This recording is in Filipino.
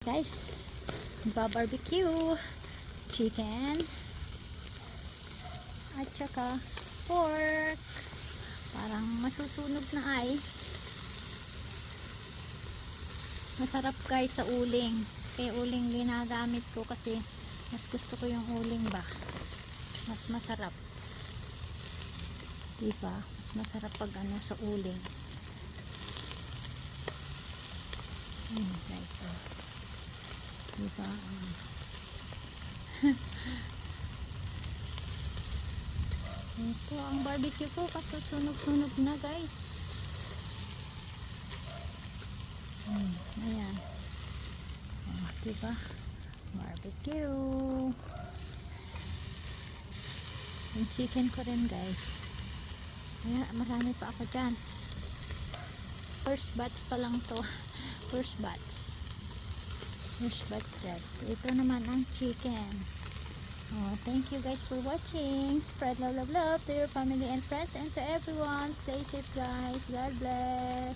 Guys, barbecue chicken at saka pork. Parang masusunog na ay. Masarap guys sa uling. Kaya uling ginagamit ko kasi mas gusto ko yung uling ba. Mas masarap. Diba? Mas masarap pag ano sa uling. Guys. Diba? Ito ang barbecue ko. Kasusunog-sunog na guys. Ayan. Diba? Barbecue. Yung chicken ko rin guys. Ayan, marami pa ako dyan. First batch pa lang to. First batch guys. Ito naman ang chicken. Thank you guys for watching. Spread love to your family and friends and to everyone. Stay safe guys. God bless.